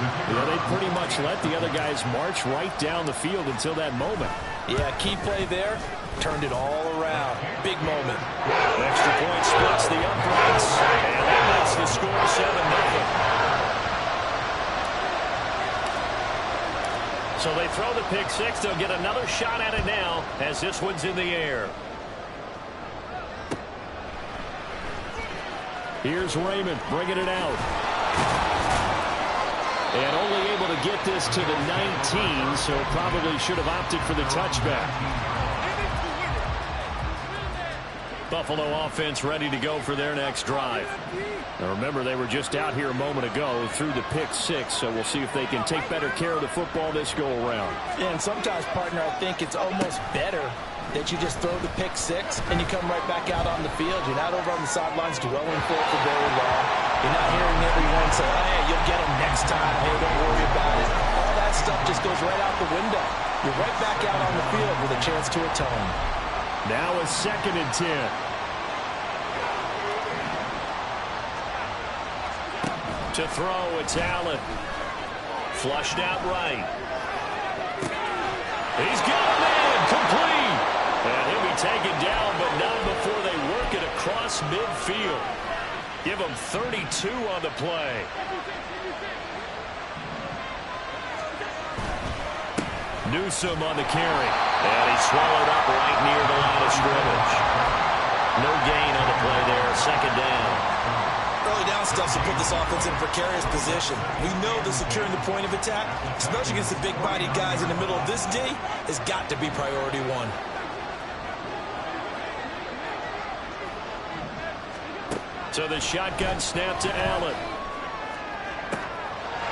Yeah, they pretty much let the other guys march right down the field until that moment. Yeah, key play there. Turned it all around. Big moment. Extra point splits the uprights. And that makes the score 7-0. So they throw the pick six. They'll get another shot at it now as this one's in the air. Here's Raymond bringing it out. And only able to get this to the 19, so probably should have opted for the touchback. Buffalo offense ready to go for their next drive. Now remember, they were just out here a moment ago through the pick six, so we'll see if they can take better care of the football this go-around. Yeah, and sometimes, partner, I think it's almost better that you just throw the pick six and you come right back out on the field. You're not over on the sidelines dwelling for it for very long. You're not hearing everyone say, hey, you'll get them next time. Hey, don't worry about it. All that stuff just goes right out the window. You're right back out on the field with a chance to atone. Now a 2nd and 10. To throw, it's Allen. Flushed out right. He's got a man, complete. And he'll be taken down, but not before they work it across midfield. Give him 32 on the play. Newsome on the carry. And he's swallowed up right near the line of scrimmage. No gain on the play there, 2nd down. Early down stuff to put this offense in a precarious position. We know that securing the point of attack, especially against the big-bodied guys in the middle of this D, has got to be priority one. So the shotgun snap to Allen.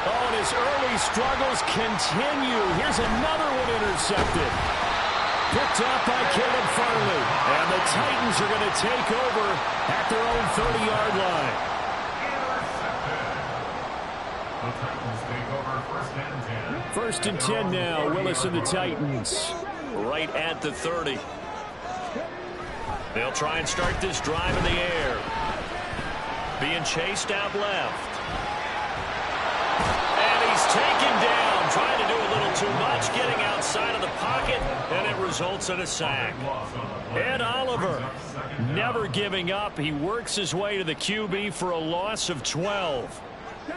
Oh, and his early struggles continue. Here's another one intercepted. Picked up by Caleb Farley. And the Titans are going to take over at their own 30-yard line. First and 10 now. Willis and the Titans right at the 30. They'll try and start this drive in the air. Being chased out left. And he's taken down, trying to do a little too much, getting outside of the pocket, and it results in a sack. Ed Oliver never giving up. He works his way to the QB for a loss of 12.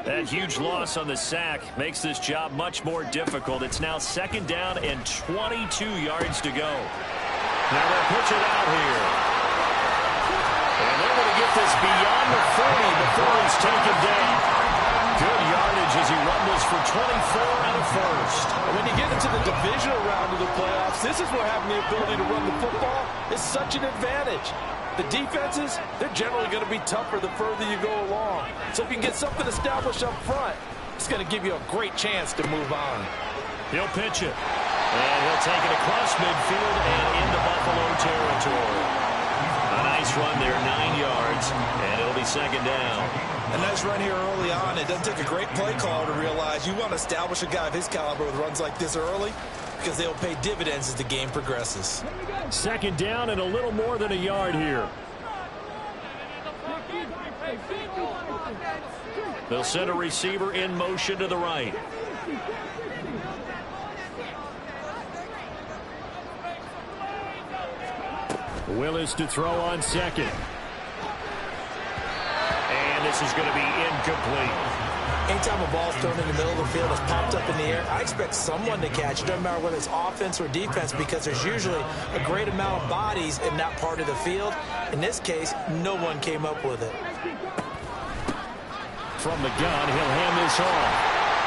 That huge loss on the sack makes this job much more difficult. It's now 2nd down and 22 yards to go. Now they'll pitch it out here. And they're going to get this beyond the 40 before he's taken down. Good yardage as he rumbles for 24 and a first. And when you get into the divisional round of the playoffs, this is where having the ability to run the football is such an advantage. The defenses, they're generally going to be tougher the further you go along. So if you can get something established up front, it's going to give you a great chance to move on. He'll pitch it. And he'll take it across midfield and into Buffalo territory. A nice run there, 9 yards, and it'll be 2nd down. A nice run here early on. It doesn't take a great play caller to realize you want to establish a guy of his caliber with runs like this early because they'll pay dividends as the game progresses. 2nd down and a little more than a yard here. They'll send a receiver in motion to the right. Willis to throw on 2nd. And this is going to be incomplete. Anytime a ball's thrown in the middle of the field, it's popped up in the air, I expect someone to catch it. Doesn't matter whether it's offense or defense, because there's usually a great amount of bodies in that part of the field. In this case, no one came up with it. From the gun, he'll hand this off.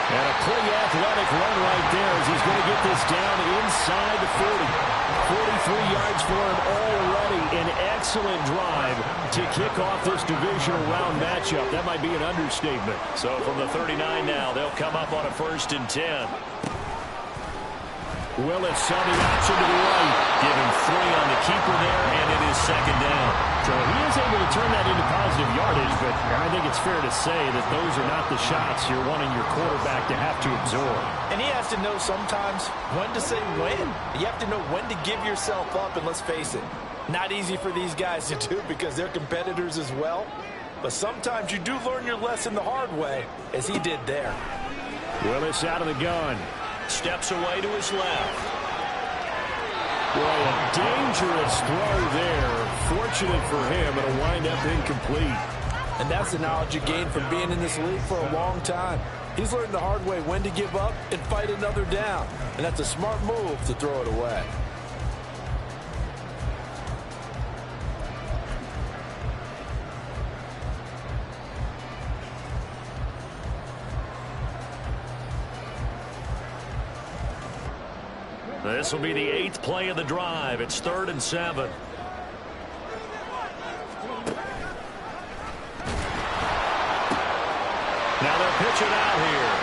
And a pretty athletic run right there as he's going to get this down inside the 40. 43 yards for him already. An excellent drive to kick off this divisional round matchup. That might be an understatement. So from the 39 now, they'll come up on a 1st and 10. Willis on the option to the right. Give him 3 on the keeper there, and it is 2nd down. So he is able to turn that into positive yardage, but I think it's fair to say that those are not the shots you're wanting your quarterback to have to absorb. And he has to know sometimes when to say when. You have to know when to give yourself up, and let's face it, not easy for these guys to do because they're competitors as well. But sometimes you do learn your lesson the hard way, as he did there. Willis out of the gun. Steps away to his left. Boy, a dangerous throw there. Fortunate for him, it'll wind up incomplete. And that's the knowledge you gain from being in this league for a long time. He's learned the hard way when to give up and fight another down. And that's a smart move to throw it away. This will be the 8th play of the drive. It's 3rd and 7. Now they're pitching out here.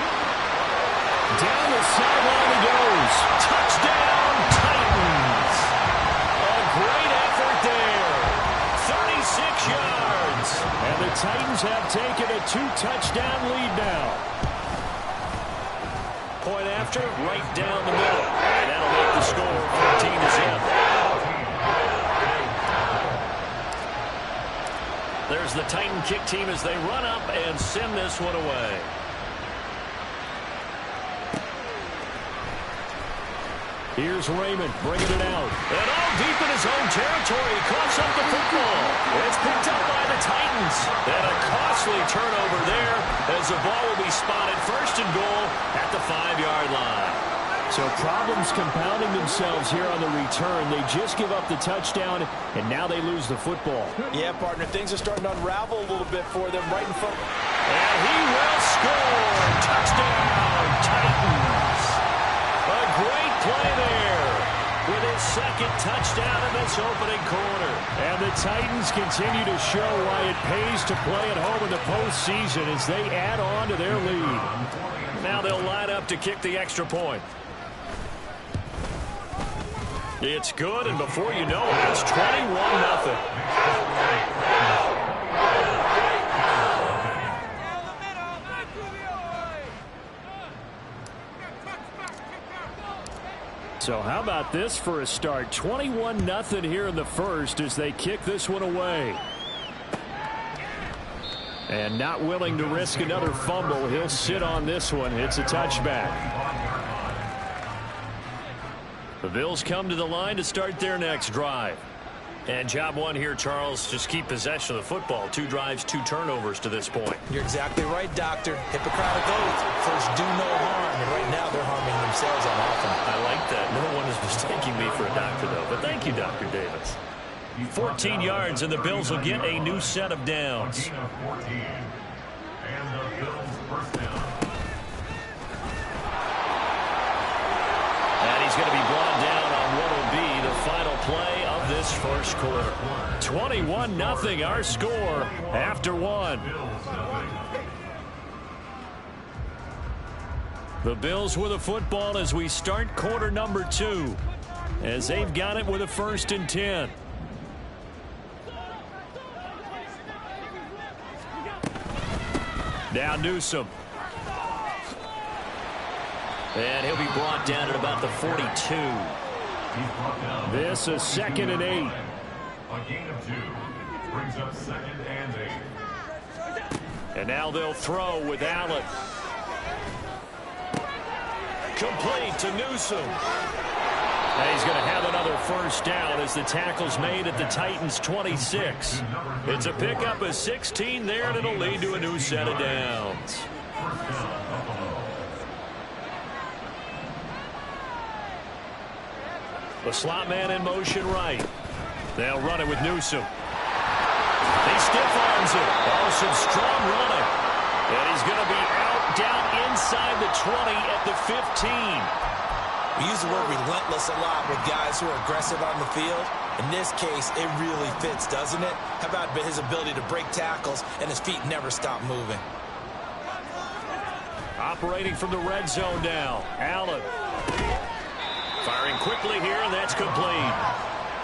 Down the sideline he goes. Touchdown, Titans. A great effort there. 36 yards. And the Titans have taken a 2-touchdown lead now. Point after, right down the middle. And that'll make the score 14-0. There's the Titan kick team as they run up and send this one away. Here's Raymond bringing it out. And all deep in his own territory. Coughs up the football. It's picked up by the Titans. And a costly turnover there as the ball will be spotted first and goal at the 5-yard line. So problems compounding themselves here on the return. They just give up the touchdown, and now they lose the football. Yeah, partner, things are starting to unravel a little bit for them right in front. And he will score. Touchdown, Titans. A great play there with his 2nd touchdown in this opening quarter. And the Titans continue to show why it pays to play at home in the postseason as they add on to their lead. Now they'll line up to kick the extra point. It's good, and before you know it, it's 21-0. So how about this for a start? 21-0 here in the first as they kick this one away. And not willing to risk another fumble. He'll sit on this one. It's a touchback. The Bills come to the line to start their next drive. And job one here, Charles, just keep possession of the football. 2 drives, 2 turnovers to this point. You're exactly right, Doctor. Hippocratic oath. First, do no harm. And right now, they're harming themselves on offense. I like that. No one is mistaking me for a doctor, though. But thank you, Dr. Davis. 14 yards, and the Bills will get a new set of downs. And he's going to be brought down on what will be the final play of this first quarter. 21-0 our score after 1. The Bills with a football as we start quarter number 2. As they've got it with a 1st and 10. Now Newsome. And he'll be brought down at about the 42. This is 2nd and 8. A gain of 2 brings up 2nd and 8. And now they'll throw with Allen. Complete to Newsome. And he's going to have another first down as the tackle's made at the Titans' 26. It's a pickup of 16 there, and it'll lead to a new set of downs. The slot man in motion right. They'll run it with Newsome. He stiff arms it. Oh, some strong running. And he's going to be out down inside the 20 at the 15. We use the word relentless a lot with guys who are aggressive on the field. In this case, it really fits, doesn't it? How about his ability to break tackles and his feet never stop moving? Operating from the red zone now. Allen. Firing quickly here, and that's complete.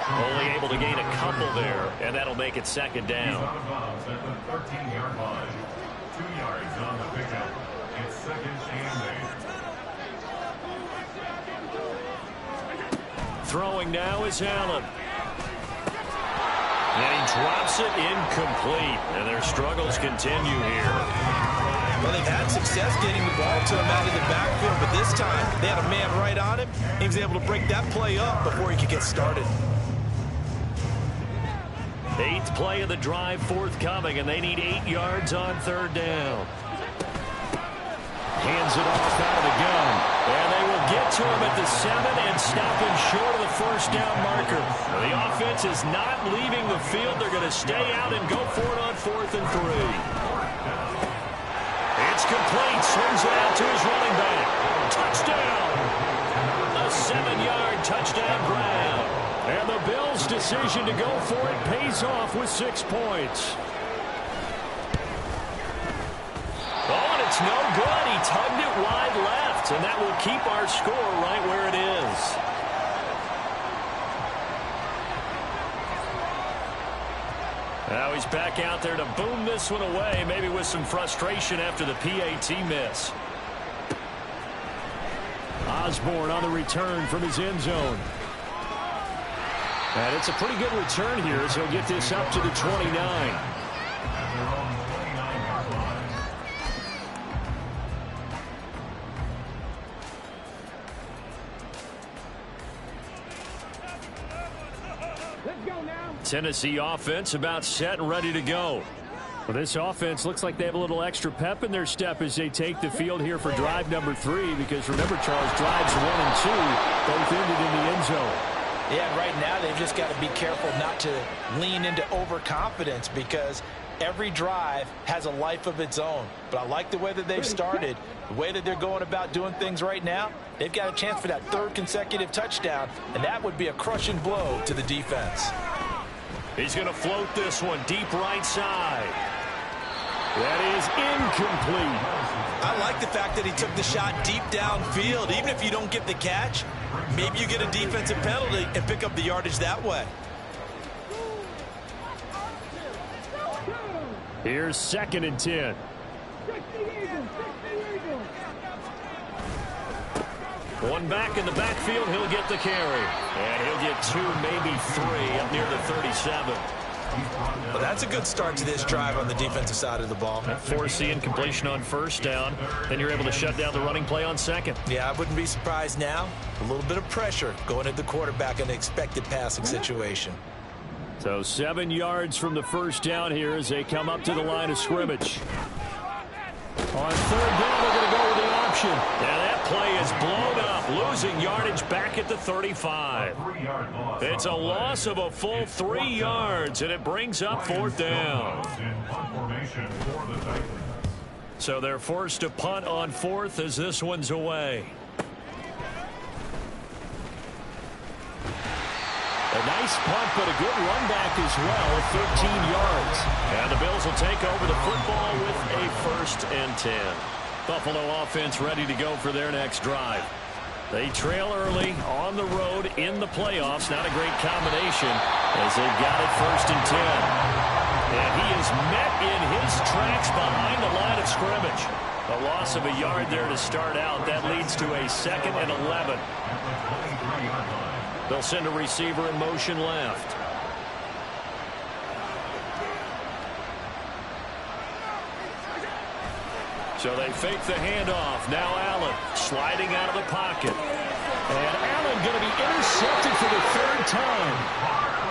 Only able to gain a couple there, and that'll make it 2nd down. He's out of bounds at the 13-yard line. 2 yards on the pickup. It's 2nd and 8. Throwing now is Allen. And he drops it incomplete. And their struggles continue here. Well, they've had success getting the ball to him out of the backfield, but this time they had a man right on him. He was able to break that play up before he could get started. 8th play of the drive forthcoming, and they need 8 yards on 3rd down. Hands it off out of the gun. And they will get to him at the 7 and stop him short of the 1st down marker. The offense is not leaving the field. They're going to stay out and go for it on 4th and 3. It's complete. Swings it out to his running back. Touchdown. A 7-yard touchdown grab. And the Bills' decision to go for it pays off with 6 points. Oh, and it's no good. He tugged it wide left, and that will keep our score right where it is. Now he's back out there to boom this one away, maybe with some frustration after the PAT miss. Osborne on the return from his end zone. And it's a pretty good return here as he'll get this up to the 29. Tennessee offense about set and ready to go. Well, this offense looks like they have a little extra pep in their step as they take the field here for drive number 3, because remember, Charles, drives 1 and 2 both ended in the end zone. Yeah, right now they've just got to be careful not to lean into overconfidence, because every drive has a life of its own. But I like the way that they've started, the way that they're going about doing things right now. They've got a chance for that 3rd consecutive touchdown, and that would be a crushing blow to the defense. He's going to float this one deep right side. That is incomplete. I like the fact that he took the shot deep downfield. Even if you don't get the catch, maybe you get a defensive penalty and pick up the yardage that way. Here's 2nd and 10. One back in the backfield, he'll get the carry. And he'll get 2, maybe 3 up near the 37. Well, that's a good start to this drive on the defensive side of the ball. Force the incompletion on 1st down. Then you're able to shut down the running play on 2nd. Yeah, I wouldn't be surprised now. A little bit of pressure going at the quarterback in an expected passing situation. So 7 yards from the 1st down here as they come up to the line of scrimmage. On 3rd down, they're going to go with the option. And that play is blown up, losing yardage back at the 35. It's a loss of a full 3 yards, and it brings up 4th down. So they're forced to punt on 4th as this one's away. A nice punt, but a good run back as well, 13 yards. And the Bills will take over the football with a 1st and 10. Buffalo offense ready to go for their next drive. They trail early on the road in the playoffs. Not a great combination as they've got it 1st and 10. And he is met in his tracks behind the line of scrimmage. A loss of a yard there to start out. That leads to a 2nd and 11. They'll send a receiver in motion left. So they fake the handoff. Now Allen sliding out of the pocket. And Allen going to be intercepted for the 3rd time.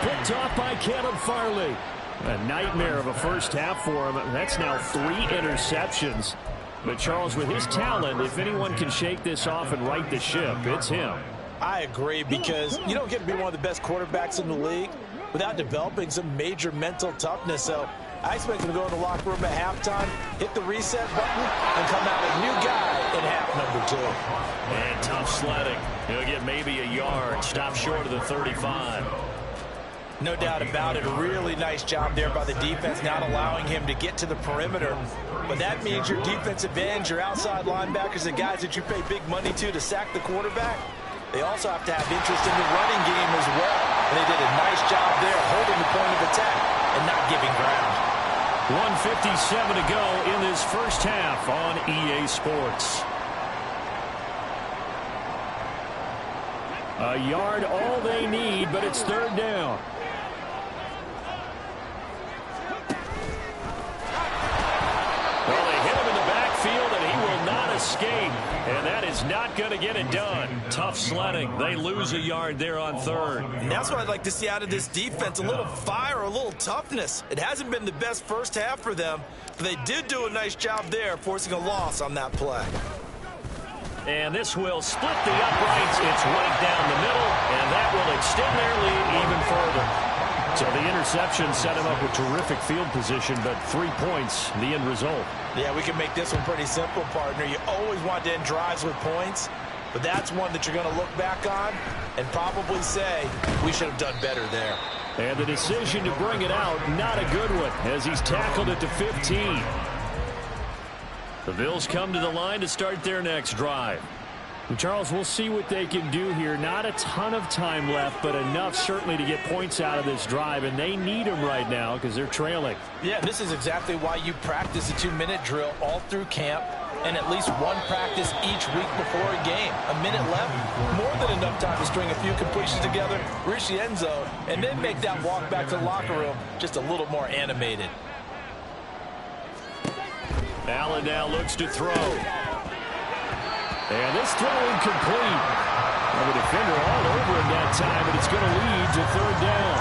Picked off by Caleb Farley. A nightmare of a 1st half for him. That's now 3 interceptions. But Charles, with his talent, if anyone can shake this off and right the ship, it's him. I agree, because you don't get to be one of the best quarterbacks in the league without developing some major mental toughness. So I expect him to go in the locker room at halftime, hit the reset button, and come out a new guy in half number 2. And tough sledding. He'll get maybe a yard. Stop short of the 35. No doubt about it. A really nice job there by the defense, not allowing him to get to the perimeter. But that means your defensive ends, your outside linebackers, the guys that you pay big money to sack the quarterback, they also have to have interest in the running game as well. And they did a nice job there holding the point of attack and not giving ground. 1:57 to go in this 1st half on EA Sports. A yard all they need, but it's 3rd down. Well, they hit him in the backfield. escape, and that is not going to get it done. Tough sledding. They lose a yard there on third. And that's what I'd like to see out of this defense, a little fire, a little toughness. It hasn't been the best first half for them, but they did do a nice job there, forcing a loss on that play. And this will split the uprights. It's right down the middle, and that will extend their lead even further. So the interception set him up with terrific field position, but 3 points, the end result. Yeah, we can make this one pretty simple, partner. You always want to end drives with points, but that's one that you're going to look back on and probably say, we should have done better there. And the decision to bring it out, not a good one, as he's tackled it to 15. The Bills come to the line to start their next drive. And Charles, we'll see what they can do here. Not a ton of time left, but enough certainly to get points out of this drive, and they need them right now because they're trailing. Yeah, this is exactly why you practice a 2-minute drill all through camp and at least one practice each week before a game. A minute left, more than enough time to string a few completions together, reach the end zone, and then make that walk back to the locker room just a little more animated. Allen now looks to throw. And this throw incomplete. And the defender all over him that time, and it's going to lead to third down.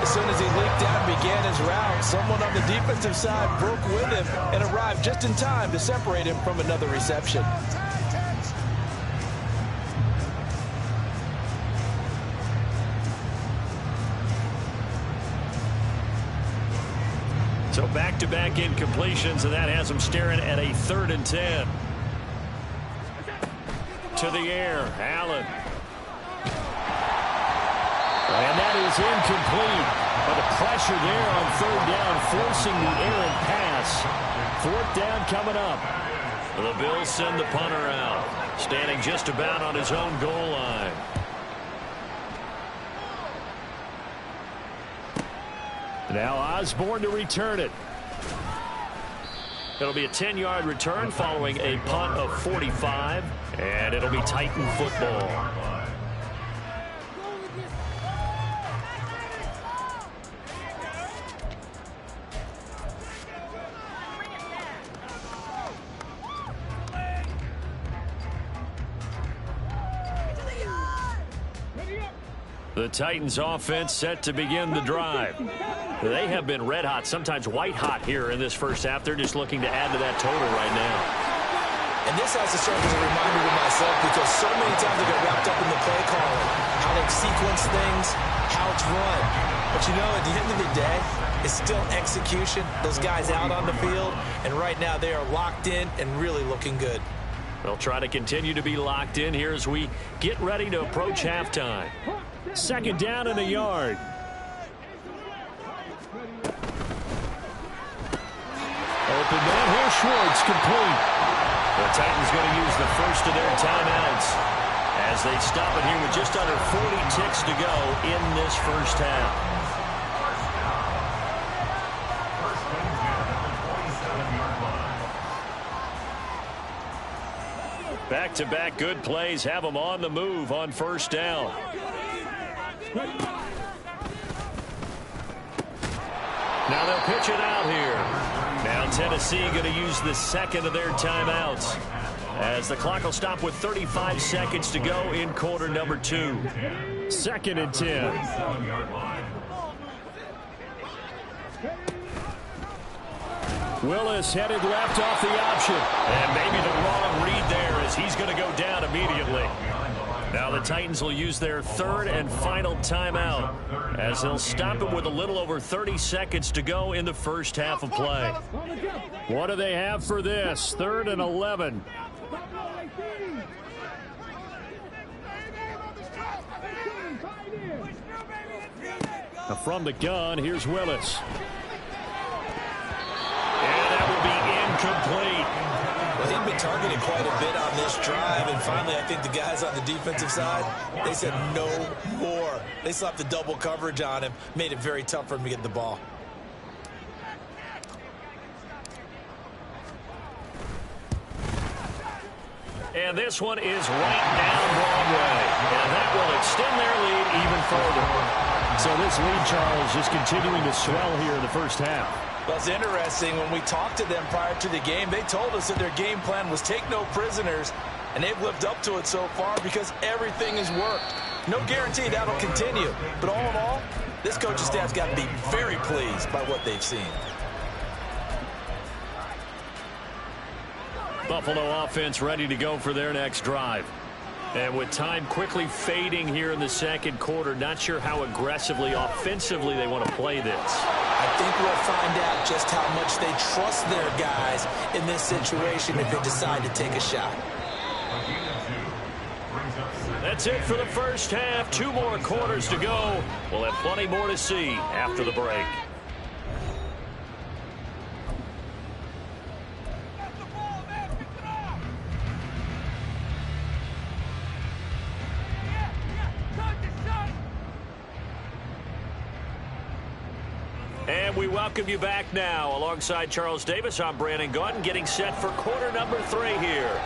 As soon as he leaked out and began his route, someone on the defensive side broke with him and arrived just in time to separate him from another reception. So back-to-back incompletions, and that has him staring at a 3rd and 10. To the air, Allen. And that is incomplete. But the pressure there on 3rd down, forcing the errant pass. 4th down coming up. The Bills send the punter out, standing just about on his own goal line. Now Osborne to return it. It'll be a 10-yard return following a punt of 45, and it'll be Titan football. The Titans offense set to begin the drive. They have been red hot, sometimes white hot here in this first half. They're just looking to add to that total right now. And this has to serve as a reminder to myself because so many times I get wrapped up in the play calling, how they sequence things, how it's run. But you know, at the end of the day, it's still execution. Those guys out on the field, and right now they are locked in and really looking good. They'll try to continue to be locked in here as we get ready to approach halftime. 2nd down and a yard. Open down here, Schwartz, complete. The Titans going to use the first of their timeouts as they stop it here with just under 40 ticks to go in this first half. Back-to-back good plays have them on the move on 1st down. Now they'll pitch it out here. Now Tennessee going to use the 2nd of their timeouts as the clock will stop with 35 seconds to go in quarter number 2. 2nd and 10. Willis headed left off the option. And maybe the wrong read there as he's going to go down immediately. Now the Titans will use their 3rd and final timeout as they'll stop it with a little over 30 seconds to go in the first half of play. What do they have for this? 3rd and 11. Now from the gun, here's Willis. And that will be incomplete. Well, he'd been targeted quite a bit on this drive, and finally I think the guys on the defensive side, they said no more. They slapped the double coverage on him, made it very tough for him to get the ball. And this one is right down Broadway, and that will extend their lead even further. So this lead, Charles, just continuing to swell here in the first half. Well, it's interesting. When we talked to them prior to the game, they told us that their game plan was take no prisoners, and they've lived up to it so far because everything has worked. No guarantee that'll continue, but all in all, this coaching staff's got to be very pleased by what they've seen. Buffalo offense ready to go for their next drive. And with time quickly fading here in the second quarter, not sure how aggressively, offensively they want to play this. I think we'll find out just how much they trust their guys in this situation if they decide to take a shot. That's it for the first half. 2 more quarters to go. We'll have plenty more to see after the break. And we welcome you back now. Alongside Charles Davis, I'm Brandon Gaudin, getting set for quarter number 3 here.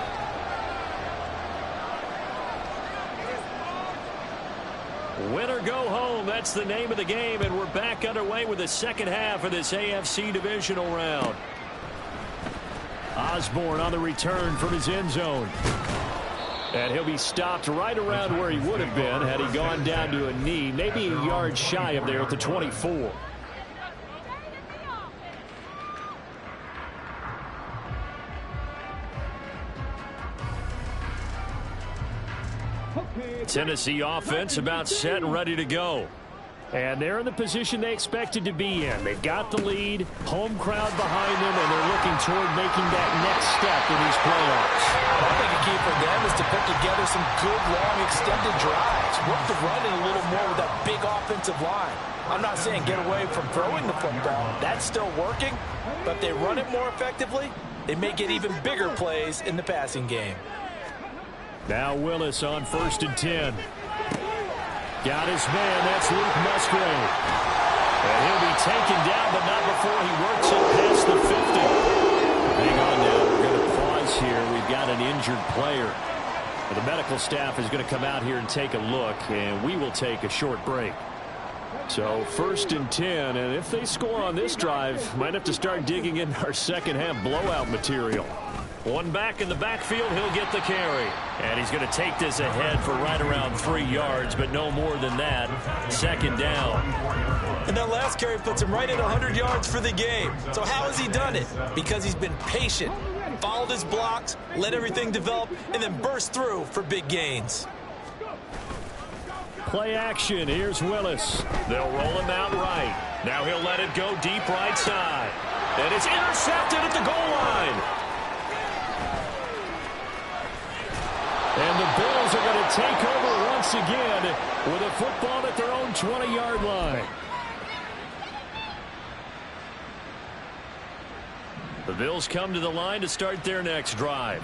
Win or go home, that's the name of the game, and we're back underway with the second half of this AFC divisional round. Osborne on the return from his end zone. And he'll be stopped right around where he would have been had he gone down to a knee, maybe a yard shy of there at the 24. Tennessee offense about set and ready to go. And they're in the position they expected to be in. They've got the lead, home crowd behind them, and they're looking toward making that next step in these playoffs. I think the key for them is to put together some good, long, extended drives. Work the run in a little more with that big offensive line. I'm not saying get away from throwing the football. That's still working. But if they run it more effectively, they may get even bigger plays in the passing game. Now Willis on 1st and 10. Got his man, that's Luke Musgrave. And he'll be taken down, but not before he works it past the 50. Hang on now, we're going to pause here. We've got an injured player. The medical staff is going to come out here and take a look, and we will take a short break. So 1st and 10, and if they score on this drive, might have to start digging in our second half blowout material. One back in the backfield, he'll get the carry. And he's going to take this ahead for right around 3 yards, but no more than that. 2nd down. And that last carry puts him right at 100 yards for the game. So how has he done it? Because he's been patient, followed his blocks, let everything develop, and then burst through for big gains. Play action. Here's Willis. They'll roll him out right. Now he'll let it go deep right side. And it's intercepted at the goal line. And the Bills are going to take over once again with a football at their own 20-yard line. The Bills come to the line to start their next drive.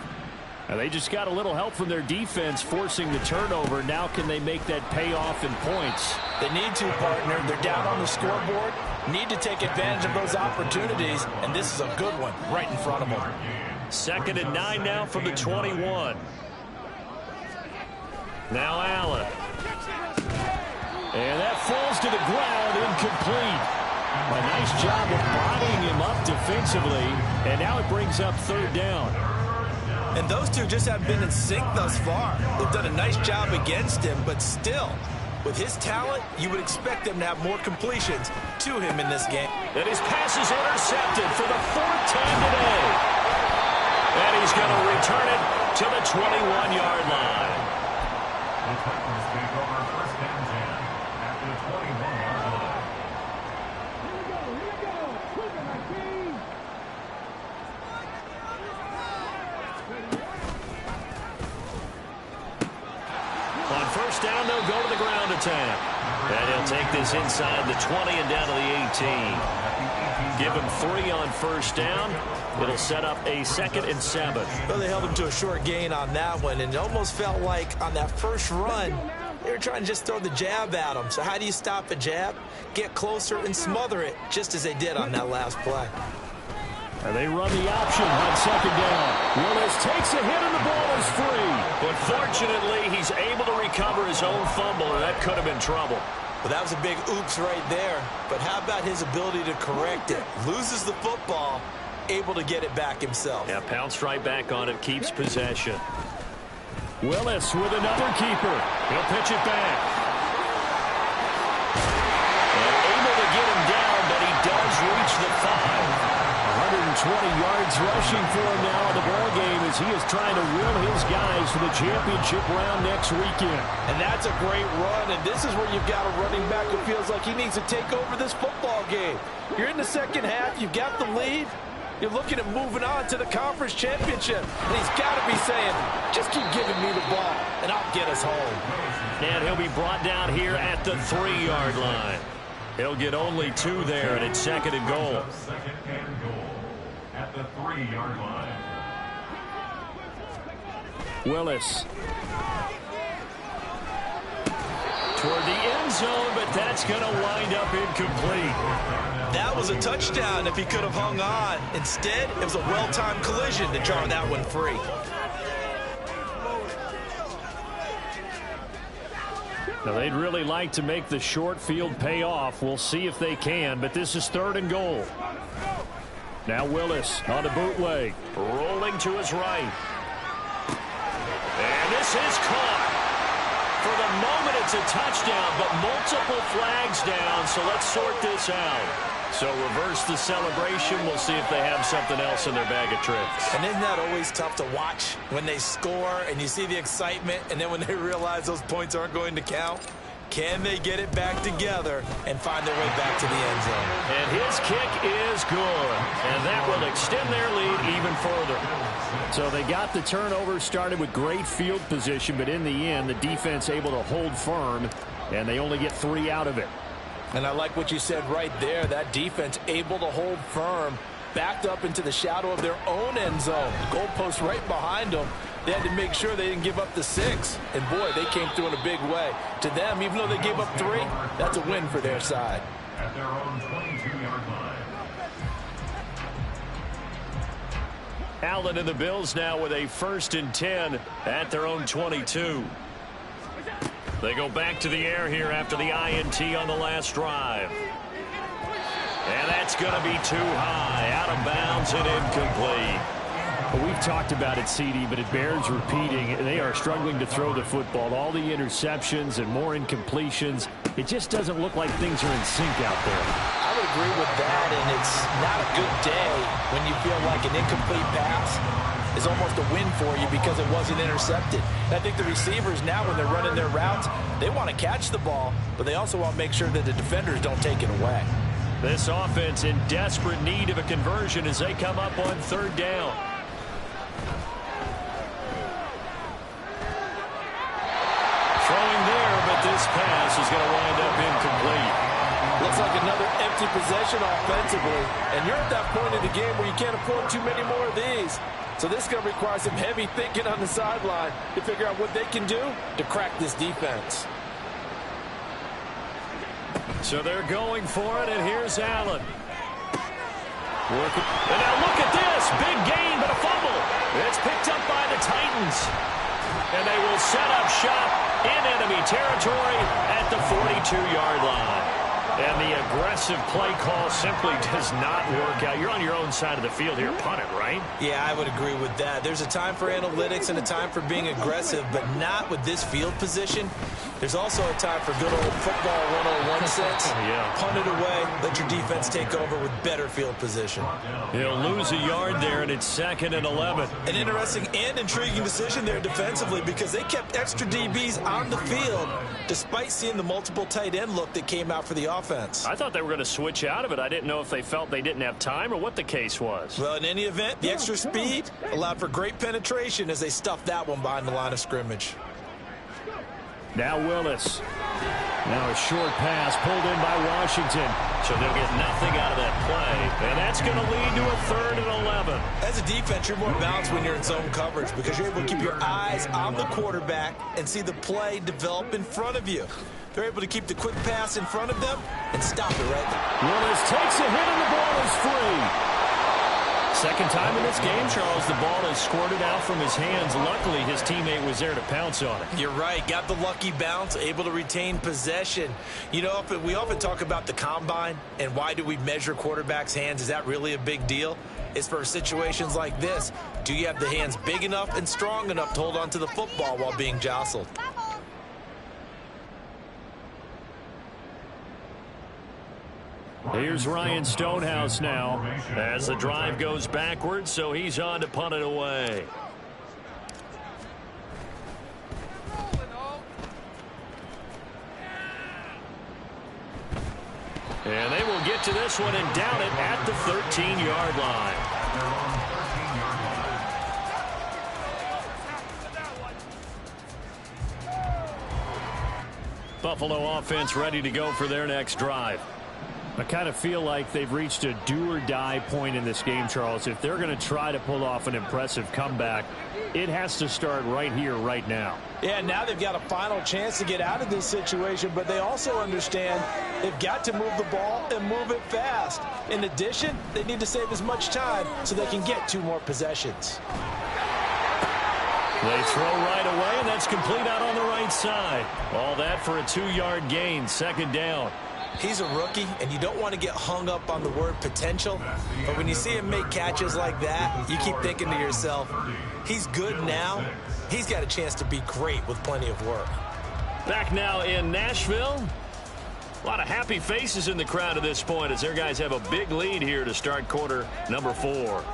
And they just got a little help from their defense forcing the turnover. Now can they make that pay off in points? They need to, partner. They're down on the scoreboard. Need to take advantage of those opportunities. And this is a good one right in front of them. 2nd and 9 now from the 21. Now Allen. And that falls to the ground, incomplete. A nice job of bodying him up defensively, and now it brings up 3rd down. And those two just haven't been in sync thus far. They've done a nice job against him, but still, with his talent, you would expect them to have more completions to him in this game. And his pass is intercepted for the 4th time today. And he's going to return it to the 21-yard line. The Titans take over 1st and 10 at the 21-yard line. On 1st down, they'll go to the ground attack. And he'll take this inside the 20 and down to the 18. Give him 3 on 1st down. It'll set up a 2nd and 7. Well, they held him to a short gain on that one, and it almost felt like on that first run, they were trying to just throw the jab at him. So how do you stop a jab? Get closer and smother it, just as they did on that last play. And they run the option on 2nd down. Willis takes a hit and the ball is free. But fortunately, he's able to recover his own fumble, and that could have been trouble. Well, that was a big oops right there. But how about his ability to correct it? Loses the football, able to get it back himself. Yeah, pounced right back on it, keeps possession. Willis with another keeper. He'll pitch it back. And able to get him down, but he does reach the 5. 120 yards rushing for him now in the ball game as he is trying to will his guys to the championship round next weekend. And that's a great run, and this is where you've got a running back who feels like he needs to take over this football game. You're in the second half, you've got the lead, you're looking at moving on to the conference championship, and he's got to be saying, just keep giving me the ball, and I'll get us home. And he'll be brought down here at the 3-yard line. He'll get only 2 there, and it's 2nd and goal. Second and goal at the 3-yard line. Willis. Toward the end zone, but that's going to wind up incomplete. That was a touchdown if he could have hung on. Instead, it was a well-timed collision to jar that one free. Now, they'd really like to make the short field pay off. We'll see if they can, but this is 3rd and goal. Now Willis on a bootleg. Rolling to his right. And this is caught. For the moment, it's a touchdown, but multiple flags down, so let's sort this out. So reverse the celebration. We'll see if they have something else in their bag of tricks. And isn't that always tough to watch when they score and you see the excitement, and then when they realize those points aren't going to count? Can they get it back together and find their way back to the end zone? And his kick is good, and that will extend their lead even further. So they got the turnover, started with great field position, but in the end, the defense able to hold firm, and they only get 3 out of it. And I like what you said right there. That defense able to hold firm, backed up into the shadow of their own end zone. The goalpost right behind them. They had to make sure they didn't give up the 6. And, boy, they came through in a big way. To them, even though they gave up 3, that's a win for their side. At their own 22-yard line. Allen and the Bills now with a 1st and 10 at their own 22. They go back to the air here after the INT on the last drive. And that's going to be too high. Out of bounds and incomplete. Well, we've talked about it, CD, but it bears repeating. They are struggling to throw the football. All the interceptions and more incompletions. It just doesn't look like things are in sync out there. I would agree with that, and it's not a good day when you feel like an incomplete pass is almost a win for you because it wasn't intercepted. And I think the receivers now, when they're running their routes, they want to catch the ball, but they also want to make sure that the defenders don't take it away. This offense in desperate need of a conversion as they come up on 3rd down. Throwing there, but this pass is going to wind up incomplete. Looks like another empty possession offensively, and you're at that point in the game where you can't afford too many more of these. So this is going to require some heavy thinking on the sideline to figure out what they can do to crack this defense. So they're going for it, and here's Allen. And now look at this. Big gain, but a fumble. It's picked up by the Titans. And they will set up shop in enemy territory at the 42-yard line. And the aggressive play call simply does not work out. You're on your own side of the field here. Punt it, right? Yeah, I would agree with that. There's a time for analytics and a time for being aggressive, but not with this field position. There's also a time for good old football 101 sense. Yeah. Punt it away. Let your defense take over with better field position. He'll lose a yard there, and it's 2nd and 11. An interesting and intriguing decision there defensively because they kept extra DBs on the field despite seeing the multiple tight end look that came out for the offense. I thought they were going to switch out of it. I didn't know if they felt they didn't have time or what the case was. Well, in any event, the extra speed allowed for great penetration as they stuffed that one behind the line of scrimmage. Now Willis. Now a short pass pulled in by Washington. So they'll get nothing out of that play. And that's going to lead to a 3rd and 11. As a defense, you're more balanced when you're in zone coverage because you're able to keep your eyes on the quarterback and see the play develop in front of you. They're able to keep the quick pass in front of them and stop it right there. Willis takes a hit and the ball is free. Second time in this game, Charles, the ball has squirted out from his hands. Luckily, his teammate was there to pounce on it. You're right. Got the lucky bounce, able to retain possession. You know, we often talk about the combine and why do we measure quarterbacks' hands. Is that really a big deal? It's for situations like this. Do you have the hands big enough and strong enough to hold on to the football while being jostled? Here's Ryan Stonehouse now as the drive goes backwards, so he's on to punt it away. And they will get to this one and down it at the 13-yard line. Buffalo offense ready to go for their next drive. I kind of feel like they've reached a do-or-die point in this game, Charles. If they're going to try to pull off an impressive comeback, it has to start right here, right now. Yeah, now they've got a final chance to get out of this situation, but they also understand they've got to move the ball and move it fast. In addition, they need to save as much time so they can get 2 more possessions. They throw right away, and that's complete out on the right side. All that for a 2-yard gain, second down. He's a rookie, and you don't want to get hung up on the word potential. But when you see him make catches like that, you keep thinking to yourself, he's good now. He's got a chance to be great with plenty of work. Back now in Nashville. A lot of happy faces in the crowd at this point as their guys have a big lead here to start quarter number 4.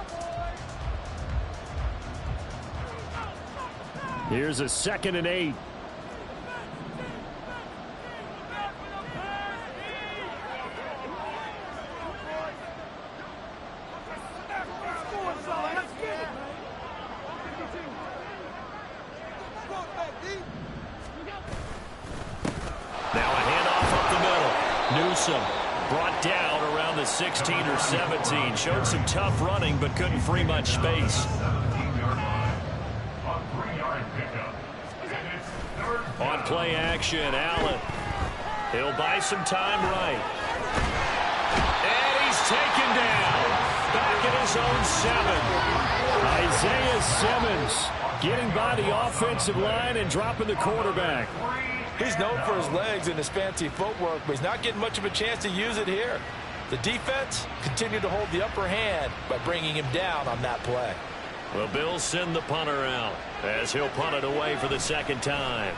Here's a 2nd and 8. Brought down around the 16 or 17. Showed some tough running, but couldn't free much space. On play action, Allen. He'll buy some time right. And he's taken down. Back at his own 7. Isaiah Simmons getting by the offensive line and dropping the quarterback. He's known for his legs and his fancy footwork, but he's not getting much of a chance to use it here. The defense continued to hold the upper hand by bringing him down on that play. Well, Bills send the punter out as he'll punt it away for the second time.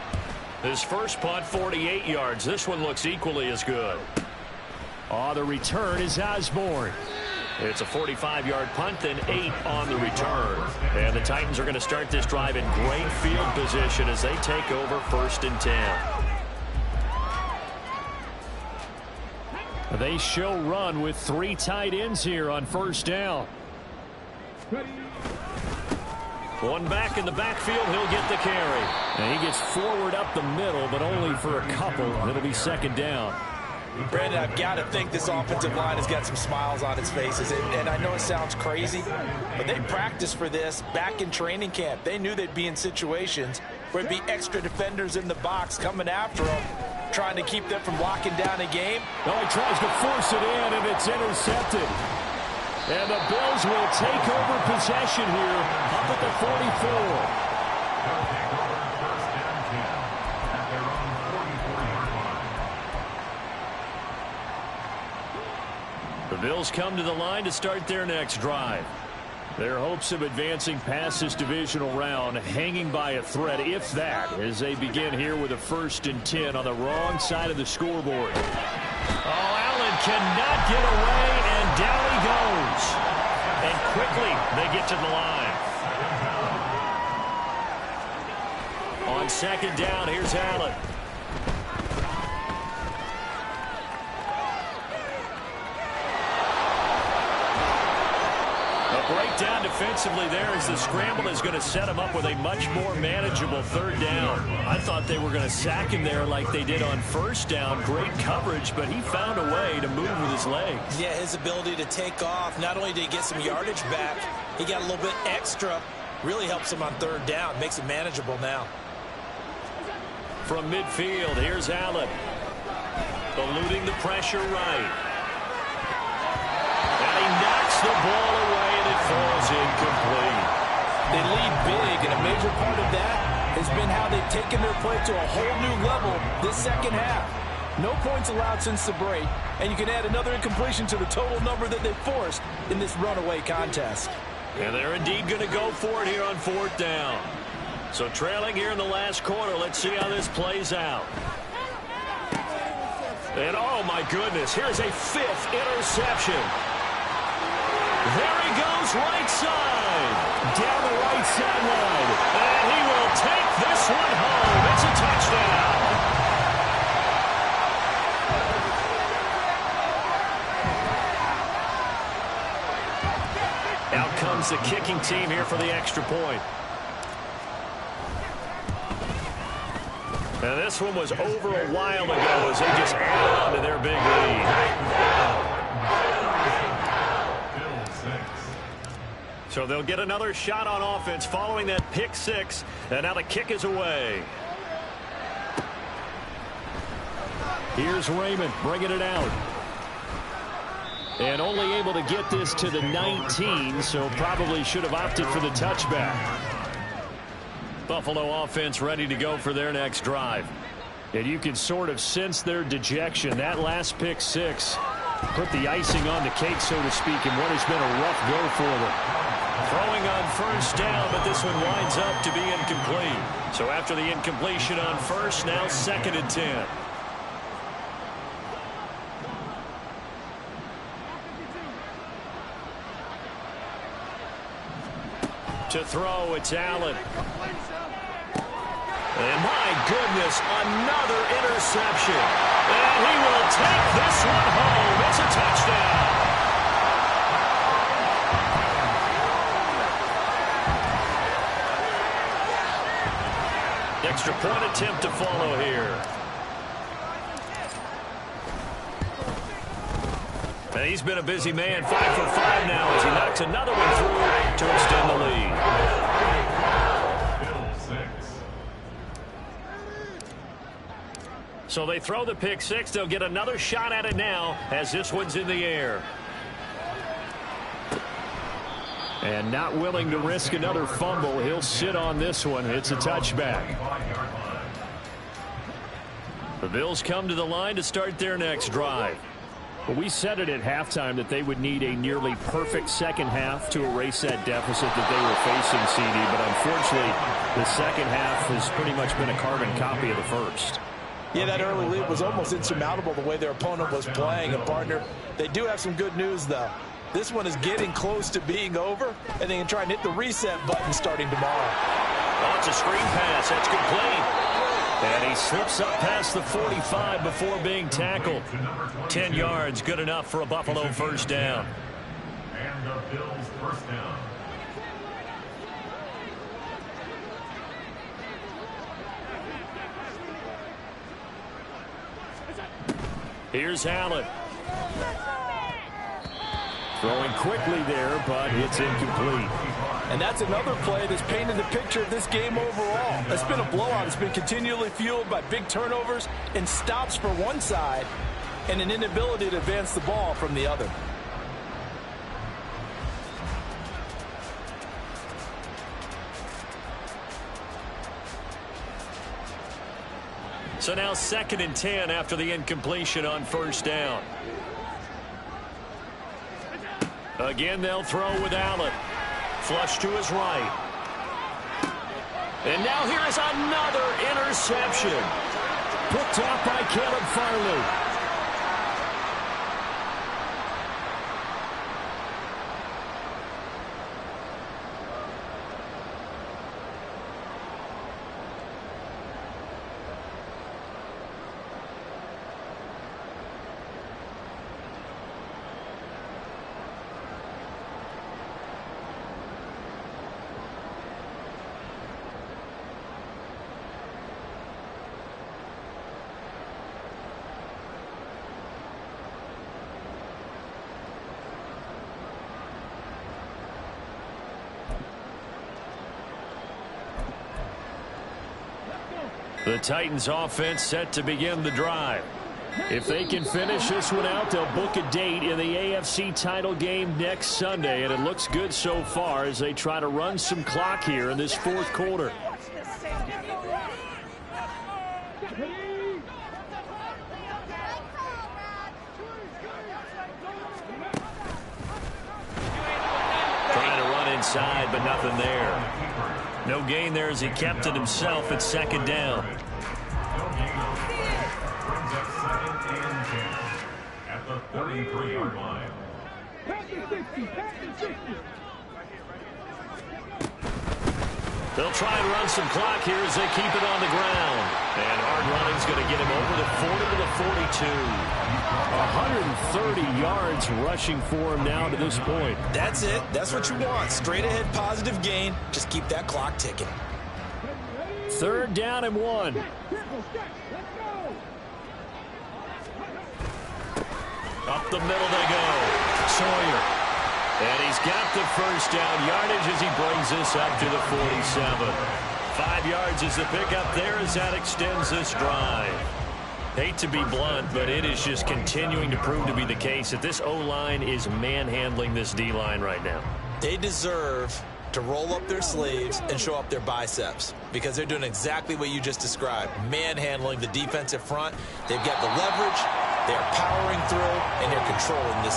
His first punt, 48 yards. This one looks equally as good. Oh, the return is Osborne. It's a 45-yard punt, then 8 on the return. And the Titans are going to start this drive in great field position as they take over 1st and 10. They show run with 3 tight ends here on 1st down. One back in the backfield, he'll get the carry. And he gets forward up the middle, but only for a couple. It'll be 2nd down. Brandon, I've got to think this offensive line has got some smiles on its faces. And I know it sounds crazy, but they practiced for this back in training camp. They knew they'd be in situations where there'd be extra defenders in the box coming after them, trying to keep them from locking down a game. Oh, he tries to force it in, and it's intercepted. And the Bills will take over possession here up at the 44. The Bills come to the line to start their next drive. Their hopes of advancing past this divisional round hanging by a thread, if that, as they begin here with a 1st and 10 on the wrong side of the scoreboard. Oh, Allen cannot get away, and down he goes. And quickly they get to the line. On 2nd down, here's Allen. Breakdown defensively there as the scramble is going to set him up with a much more manageable 3rd down. I thought they were going to sack him there like they did on 1st down. Great coverage, but he found a way to move with his legs. Yeah, his ability to take off. Not only did he get some yardage back, he got a little bit extra. Really helps him on 3rd down. Makes it manageable now. From midfield, here's Allen. Eluding the pressure right. And he knocks the ball away, and it falls incomplete. They lead big, and a major part of that has been how they've taken their play to a whole new level this second half. No points allowed since the break, and you can add another incompletion to the total number that they forced in this runaway contest. And they're indeed going to go for it here on 4th down. So trailing here in the last quarter, let's see how this plays out. And oh my goodness, here's a 5th interception. There he goes, right side. Down the right sideline. And he will take this one home. It's a touchdown. Out comes the kicking team here for the extra point. And this one was over a while ago as they just add on to their big lead. So they'll get another shot on offense following that pick 6. And now the kick is away. Here's Raymond bringing it out. And only able to get this to the 19, so probably should have opted for the touchback. Buffalo offense ready to go for their next drive. And you can sort of sense their dejection. That last pick 6 put the icing on the cake, so to speak, in what has been a rough go for them. Throwing on 1st down, but this one winds up to be incomplete. So after the incompletion on 1st, now 2nd and 10. To throw, it's Allen. And my goodness, another interception. And he will take this one home. It's a touchdown. Extra point attempt to follow here. And he's been a busy man, 5 for 5 now as he knocks another one through to extend the lead. So they throw the pick 6. They'll get another shot at it now as this one's in the air. And not willing to risk another fumble. He'll sit on this one. It's a touchback. The Bills come to the line to start their next drive. Well, we said it at halftime that they would need a nearly perfect second half to erase that deficit that they were facing, CD. But unfortunately, the second half has pretty much been a carbon copy of the first. Yeah, that early lead was almost insurmountable the way their opponent was playing. And, partner, they do have some good news, though. This one is getting close to being over, and they can try and hit the reset button starting tomorrow. Oh, it's a screen pass. That's complete. And he slips up past the 45 before being tackled. 10 yards, good enough for a Buffalo 1st down. And the Bills 1st down. Here's Allen. Throwing quickly there, but it's incomplete. And that's another play that's painted the picture of this game overall. It's been a blowout. It's been continually fueled by big turnovers and stops for one side and an inability to advance the ball from the other. So now 2nd and 10 after the incompletion on 1st down. Again, they'll throw with Allen. Flush to his right. And now here is another interception. Picked off by Caleb Farley. The Titans offense set to begin the drive. If they can finish this one out, they'll book a date in the AFC title game next Sunday, and it looks good so far as they try to run some clock here in this fourth quarter. Trying to run inside, but nothing there. No gain there as he kept it himself at second down. At the 33-yard line. They'll try and run some clock here as they keep it on the ground. And hard running's going to get him over the 40 to the 42. 130 yards rushing for him now to this point. That's it. That's what you want. Straight ahead positive gain. Just keep that clock ticking. Third down and 1. Up the middle they go. Sawyer. And he's got the first down yardage as he brings this up to the 47. 5 yards is the pickup there as that extends this drive. Hate to be blunt, but it is just continuing to prove to be the case that this O-line is manhandling this D-line right now. They deserve to roll up their sleeves and show up their biceps because they're doing exactly what you just described, manhandling the defensive front. They've got the leverage, they're powering through, and they're controlling this game.